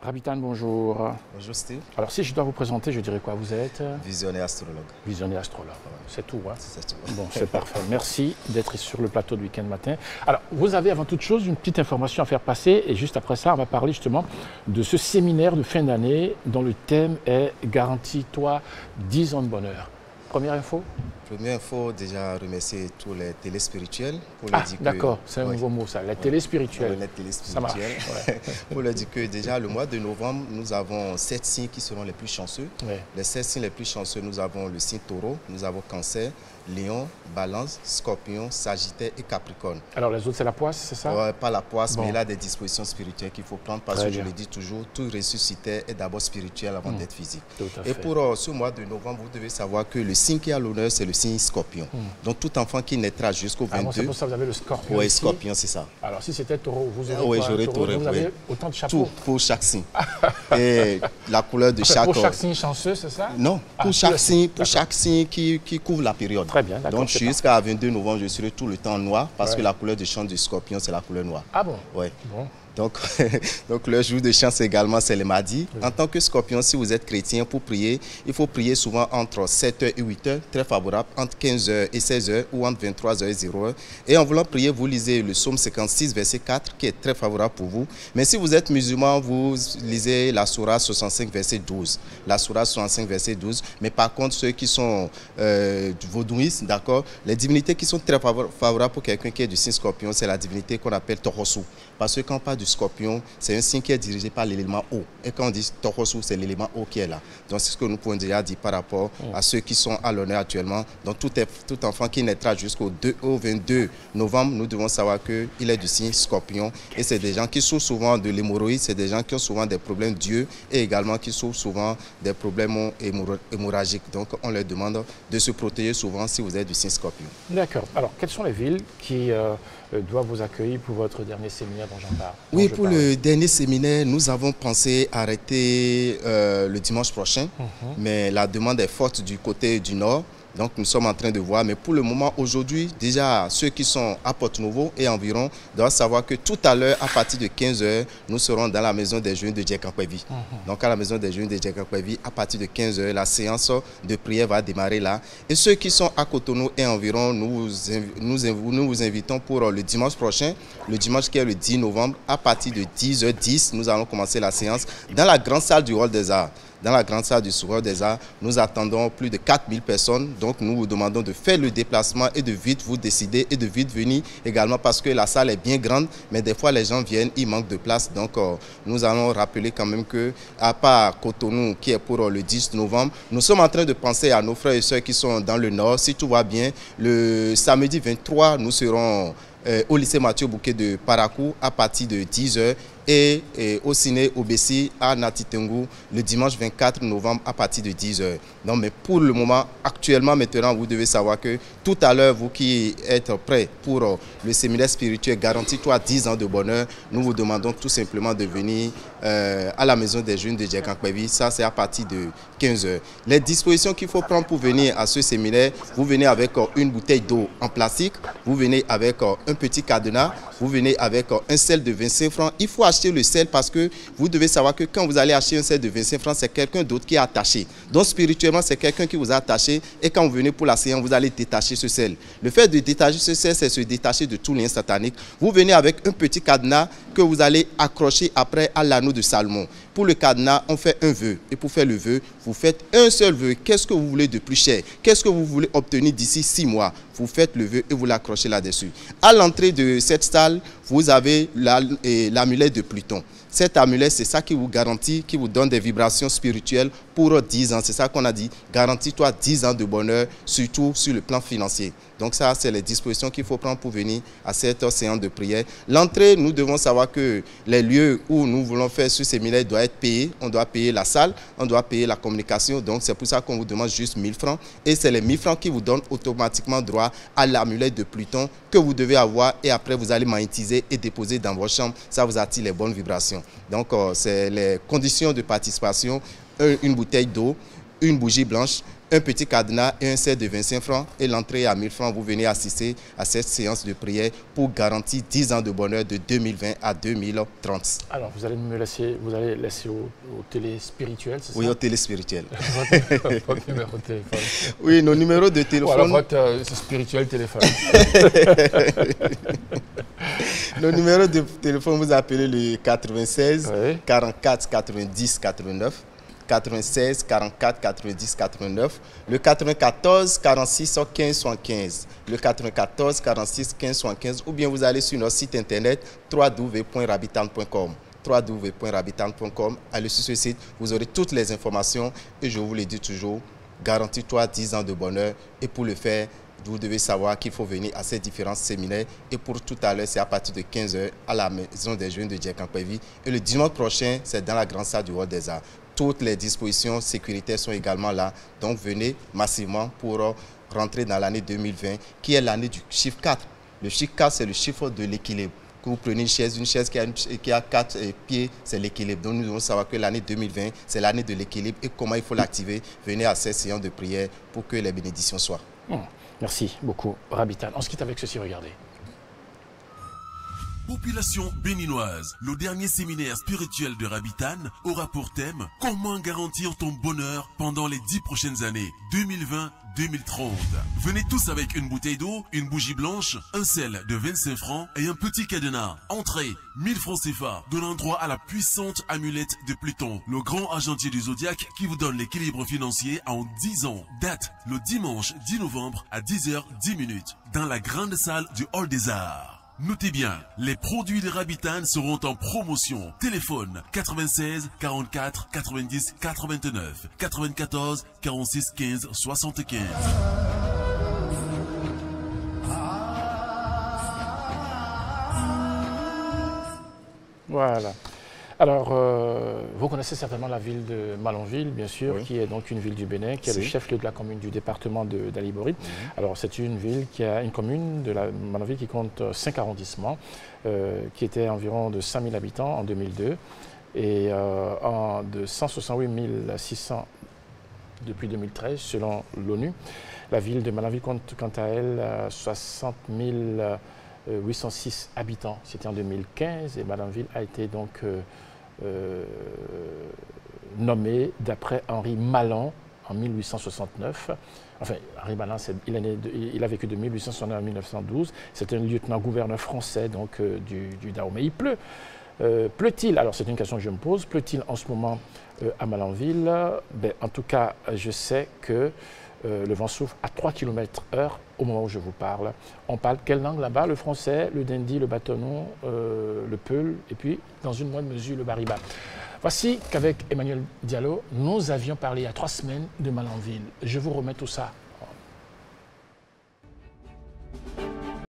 Rabitan, bonjour. Bonjour Steve. Alors si je dois vous présenter, je dirais quoi? Vous êtes Visionnaire astrologue. Visionnaire astrologue. C'est tout, hein? C'est tout. Bon, c'est parfait. Merci d'être sur le plateau de Week-end Matin. Alors, vous avez avant toute chose une petite information à faire passer et juste après ça, on va parler justement de ce séminaire de fin d'année dont le thème est « Garantis-toi 10 ans de bonheur ». Première info? Première info, déjà remercier tous les téléspirituels pour leur dire que... D'accord, c'est un nouveau mot ça, les téléspirituels. Les téléspirituels. Ça marche. Pour leur dire que déjà le mois de novembre, nous avons 7 signes qui seront les plus chanceux. Ouais. Les 7 signes les plus chanceux, nous avons le signe taureau, nous avons cancer, lion, balance, scorpion, sagittaire et capricorne. Alors les autres c'est la poisse, c'est ça? Pas la poisse, Bon. mais il a des dispositions spirituelles qu'il faut prendre parce Très que je bien. le dis toujours, tout ressuscité est d'abord spirituel avant d'être physique. Tout à Et fait. pour ce mois de novembre, vous devez savoir que le signe qui a l'honneur, c'est le signe scorpion. Donc tout enfant qui naîtra jusqu'au Ah bon, c'est 22, pour ça que vous avez le scorpion oui, ici. scorpion, c'est ça. Alors si c'était taureau, vous aurez Oui, quoi, j'aurais un taureau? taureau, Vous avez oui. autant de Tout chapeaux? pour chaque signe. Et la couleur de Enfin, chaque... pour chaque signe chanceux, c'est ça? Non, Ah, pour chaque signe, d'accord. qui couvre la période. Très bien, d'accord, Donc c'est jusqu'à 22 novembre, je serai tout le temps noir parce Ouais. que la couleur de chant du scorpion, c'est la couleur noire. Ah bon? Ouais. Bon. Donc, donc le jour de chance également, c'est le mardi. En tant que scorpion, si vous êtes chrétien, pour prier, il faut prier souvent entre 7h et 8h, très favorable, entre 15h et 16h ou entre 23h et 0h. Et en voulant prier, vous lisez le psaume 56, verset 4, qui est très favorable pour vous. Mais si vous êtes musulman, vous lisez la sourate 65, verset 12. La sourate 65, verset 12. Mais par contre, ceux qui sont vaudouistes, d'accord, les divinités qui sont très favorables pour quelqu'un qui est du signe scorpion, c'est la divinité qu'on appelle Tohosu. Parce que quand on parle du scorpion, c'est un signe qui est dirigé par l'élément eau. Et quand on dit Tohosu, c'est l'élément eau qui est là. Donc c'est ce que nous pouvons déjà dire par rapport à ceux qui sont à l'honneur actuellement. Donc tout enfant qui naîtra jusqu'au 22 novembre, nous devons savoir qu'il est du signe scorpion. Et c'est des gens qui souffrent souvent de l'hémorroïde, c'est des gens qui ont souvent des problèmes d'yeux et également qui souffrent souvent des problèmes hémorragiques. Donc on leur demande de se protéger souvent si vous êtes du signe scorpion. D'accord. Alors, quelles sont les villes qui doivent vous accueillir pour votre dernier séminaire dont j'en parle? Oui, pour le dernier séminaire, nous avons pensé arrêter le dimanche prochain, mais la demande est forte du côté du nord. Donc nous sommes en train de voir, mais pour le moment, aujourd'hui, déjà ceux qui sont à Porto-Novo et environ doivent savoir que tout à l'heure, à partir de 15h, nous serons dans la maison des jeunes de Djekankwevi. Donc à la maison des jeunes de Djekankwevi, à partir de 15h, la séance de prière va démarrer là. Et ceux qui sont à Cotonou et environ, nous vous invitons pour le dimanche prochain, le dimanche qui est le 10 novembre, à partir de 10h10, nous allons commencer la séance dans la grande salle du Hall des Arts. Dans la grande salle du Hall des Arts, nous attendons plus de 4000 personnes. Donc, nous vous demandons de faire le déplacement et de vite vous décider et de vite venir également parce que la salle est bien grande. Mais des fois, les gens viennent, il manque de place. Donc, nous allons rappeler quand même que, à part Cotonou, qui est pour le 10 novembre, nous sommes en train de penser à nos frères et sœurs qui sont dans le nord. Si tout va bien, le samedi 23, nous serons au lycée Mathieu Bouquet de Parakou à partir de 10h et au ciné Obessi à Natitengu le dimanche 24 novembre à partir de 10h. Non, mais pour le moment, actuellement, maintenant, vous devez savoir que tout à l'heure, vous qui êtes prêts pour le séminaire spirituel Garantis-toi 10 ans de bonheur, nous vous demandons tout simplement de venir à la maison des jeunes de Djekankwevi. Ça, c'est à partir de 15h. Les dispositions qu'il faut prendre pour venir à ce séminaire, vous venez avec une bouteille d'eau en plastique, vous venez avec un petit cadenas, vous venez avec un sel de 25 francs. Il faut acheter le sel parce que vous devez savoir que quand vous allez acheter un sel de 25 francs, c'est quelqu'un d'autre qui est attaché. Donc spirituellement, c'est quelqu'un qui vous a attaché et quand vous venez pour la séance, vous allez détacher ce sel. Le fait de détacher ce sel, c'est se détacher de tout lien satanique. Vous venez avec un petit cadenas que vous allez accrocher après à l'anneau de Salomon. Pour le cadenas, on fait un vœu. Et pour faire le vœu, vous faites un seul vœu. Qu'est-ce que vous voulez de plus cher? Qu'est-ce que vous voulez obtenir d'ici 6 mois? Vous faites le vœu et vous l'accrochez là-dessus. À l'entrée de cette salle, vous avez l'amulette de Pluton. Cet amulette, c'est ça qui vous garantit, qui vous donne des vibrations spirituelles pour 10 ans. C'est ça qu'on a dit. Garantis-toi 10 ans de bonheur, surtout sur le plan financier. Donc ça, c'est les dispositions qu'il faut prendre pour venir à cette séance de prière. L'entrée, nous devons savoir que les lieux où nous voulons faire ce séminaire doivent être payés. On doit payer la salle, on doit payer la communication. Donc c'est pour ça qu'on vous demande juste 1000 francs. Et c'est les 1000 francs qui vous donnent automatiquement droit à l'amulette de Pluton que vous devez avoir. Et après, vous allez magnétiser et déposer dans votre chambre. Ça vous attire les bonnes vibrations. Donc c'est les conditions de participation. Une bouteille d'eau, une bougie blanche, un petit cadenas et un set de 25 francs. Et l'entrée à 1000 francs, vous venez assister à cette séance de prière pour garantir 10 ans de bonheur de 2020 à 2030. Alors, vous allez laisser aux télé spirituels, c'est ça? Oui, aux télé spirituels. Votre numéro de téléphone. Oui, nos numéros de téléphone. Ou alors votre spirituel téléphone. Nos numéros de téléphone, vous appelez le 96 Oui. 44 90 89. 96 44 90 89, le 94 46 15 75, le 94 46 15 75, ou bien vous allez sur notre site internet www.rabitan.com. www.rabitan.com. Allez sur ce site, vous aurez toutes les informations et je vous le dis toujours, garantis-toi 10 ans de bonheur et pour le faire, vous devez savoir qu'il faut venir à ces différents séminaires et pour tout à l'heure, c'est à partir de 15 h à la Maison des Jeunes de Dieppe-en-Pévy et le dimanche prochain, c'est dans la grande salle du Hall des Arts. Toutes les dispositions sécuritaires sont également là. Donc, venez massivement pour rentrer dans l'année 2020, qui est l'année du chiffre 4. Le chiffre 4, c'est le chiffre de l'équilibre. Que vous prenez une chaise qui a 4 pieds, c'est l'équilibre. Donc, nous devons savoir que l'année 2020, c'est l'année de l'équilibre et comment il faut l'activer. Venez à ces séances de prière pour que les bénédictions soient. Merci beaucoup, Rabitan. On se quitte avec ceci, regardez. Population béninoise, le dernier séminaire spirituel de Rabitan aura pour thème « Comment garantir ton bonheur pendant les 10 prochaines années 2020-2030 ». Venez tous avec une bouteille d'eau, une bougie blanche, un sel de 25 francs et un petit cadenas. Entrée, 1000 francs CFA, donnant droit à la puissante amulette de Pluton, le grand agentier du zodiaque qui vous donne l'équilibre financier en 10 ans. Date, le dimanche 10 novembre à 10h10 dans la grande salle du Hall des Arts. Notez bien, les produits de Rabitan seront en promotion. Téléphone 96 44 90 89 94 46 15 75. Voilà. Alors, vous connaissez certainement la ville de Malanville, bien sûr, qui est donc une ville du Bénin, qui est le chef-lieu de la commune du département d'Alibori. Alors, c'est une ville qui a une commune de la Malanville qui compte 5 arrondissements, qui était environ de 5 000 habitants en 2002 et de 168 600 depuis 2013, selon l'ONU. La ville de Malanville compte quant à elle 60 806 habitants. C'était en 2015 et Malanville a été donc nommé d'après Henri Mallan en 1869. Enfin, Henri Mallan, il a vécu de 1869 à 1912. C'est un lieutenant-gouverneur français donc, du Dahomey. Il pleut. Pleut-il? Alors, c'est une question que je me pose. Pleut-il en ce moment à Malanville? En tout cas, je sais que le vent souffle à 3 km/h au moment où je vous parle. On parle quelle langue là-bas? Le français, le dindi, le batonon, le peul et puis, dans une moindre mesure, le bariba. Voici qu'avec Emmanuel Diallo, nous avions parlé il y a 3 semaines de Malanville. Je vous remets tout ça